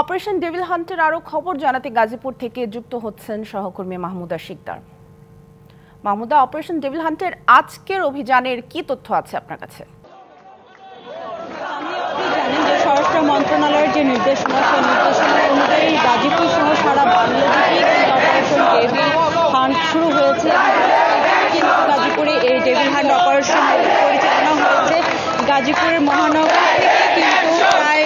Operation devil হান্টের আরো খবর জানাতে গাজীপুর থেকে যুক্ত হচ্ছেন সহকর্মী মাহমুদা শিকদার। মাহমুদা, অপারেশন ডেভিল হান্টের আজকের অভিযানের কি তথ্য আছে আপনার কাছে? জানেন যে স্বরাষ্ট্র মন্ত্রণালয়ের যে নির্দেশনা, সেই নির্দেশনা অনুযায়ী গাজীপুর সহ সারা বাংলাদেশে অপারেশন ডেভিল হান্ট শুরু হয়েছে। কিন্তু গাজীপুরে এই ডেভিল হান্ট অপারেশন পরিচালনা হয়েছে গাজীপুরের মহানগর থেকে কিন্তু প্রায়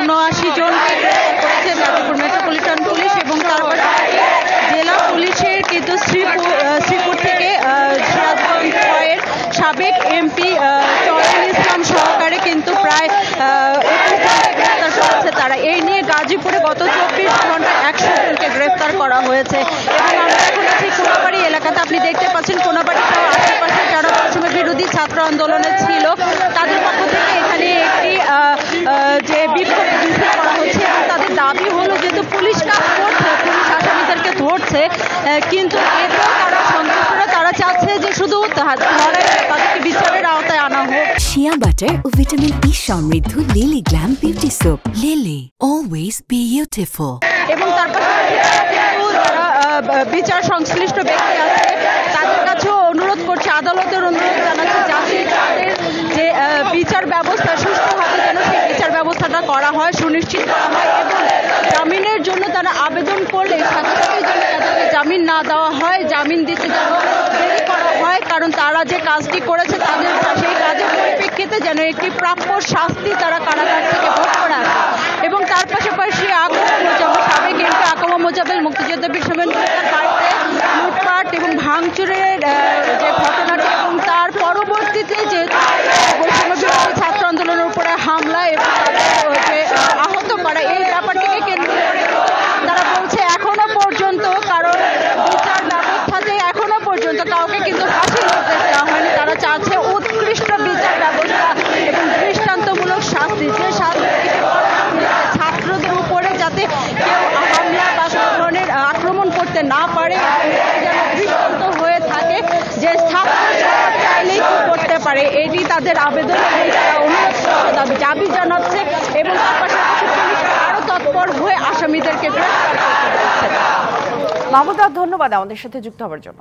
৭৯ জনকে গ্রেফতার করেছে গাজীপুর মেট্রোপলিটন পুলিশ এবং তার পাশাপাশি জেলা পুলিশের কিন্তু শ্রীপুর থেকে সিরাজগঞ্জ ছয়ের সাবেক এমপি চয়ন ইসলাম সহকারে কিন্তু প্রায় ২১ জনকে গ্রেফতার করেছে তারা। এই নিয়ে গাজীপুরে গত ২৪ ঘন্টায় ১০০ জনকে গ্রেফতার করা হয়েছে। এবং আমরা এখন আছি কোনাবাড়ি এলাকাতে। আপনি দেখতে পাচ্ছেন কোনাবাড়ি সহ আশেপাশে যারা বৈষম্য বিরোধী ছাত্র আন্দোলনে ছিল তাদের পক্ষ থেকে এখানে একটি যে বিক্ষোভ মিছিল করা হচ্ছে এবং তাদের দাবি হলো যেহেতু পুলিশ কাজ করছে, পুলিশ আসামিদেরকে ধরছে, কিন্তু এতেও তারা সন্তুষ্ট না। তারা চাচ্ছে যে শুধু তাদেরকে বিচারের আওতায় আনা হোক। শিয়া বাটার ও ভিটামিন ই সমৃদ্ধ lily glam beauty soap. Lily, always beautiful. এবং তার পাশাপাশি যারা বিচার সংশ্লিষ্ট ব্যক্তি আছে তাদের কাছেও অনুরোধ করছে, আদালতের অনুরোধ জানাচ্ছে যাতে তাদের যে বিচার ব্যবস্থা সুষ্ঠুভাবে যেন সেই বিচার ব্যবস্থাটা করা হয়, সুনিশ্চিত করা হয় এবং জামিনের জন্য তারা আবেদন করলে সাথে সাথে যেন তাদেরকে জামিন না দেওয়া হয়, জামিন দিতে যেন দেরি করা হয়, কারণ তারা যে কাজটি করেছে তাদের সেই কাজের পরিপ্রেক্ষিতে যেন একটি প্রাপ্য শাস্তি তারা কারাগার থেকে ভোগ করে আসে। এবং তার পাশাপাশি সাবেক এমপি আকামা মোজাবেল মুক্তিযোদ্ধা বিশ্ববিদ্যালয়ের বাড়িতে লুটপাট এবং ভাঙচুরের যে ঘটনাটি এবং তার পরবর্তীতে যে বৈষম্য বিরোধী ছাত্র আন্দোলনের উপরে হামলা এবং যে আহত করা, এই ব্যাপারটিকে কেন্দ্র করে তারা বলছে এখনো পর্যন্ত কারণ বিচার ব্যবস্থাতে এখনো পর্যন্ত কাউকে কিন্তু ফাঁসির নির্দেশ দেওয়া হয়নি। তারা চাচ্ছে উৎকৃষ্ট বিচার ব্যবস্থা এবং দৃষ্টান্তমূলক শাস্তি, যে শাস্তি ছাত্রদের উপরে যাতে কেউ হামলা বা কোনো ধরনের আক্রমণ করতে না পারে, যেন দৃষ্টান্ত হয়ে থাকে যে ছাত্র চাইলেই করতে পারে। এটি তাদের আবেদন এবং তারা অনুরোধ করছে, দাবি জানাচ্ছে এবং তার পাশাপাশি পুলিশ আরও তৎপর হয়ে আসামিদেরকে গ্রেফতার করতে বলছে। মাহমুদা, ধন্যবাদ আমাদের সাথে যুক্ত হওয়ার জন্য।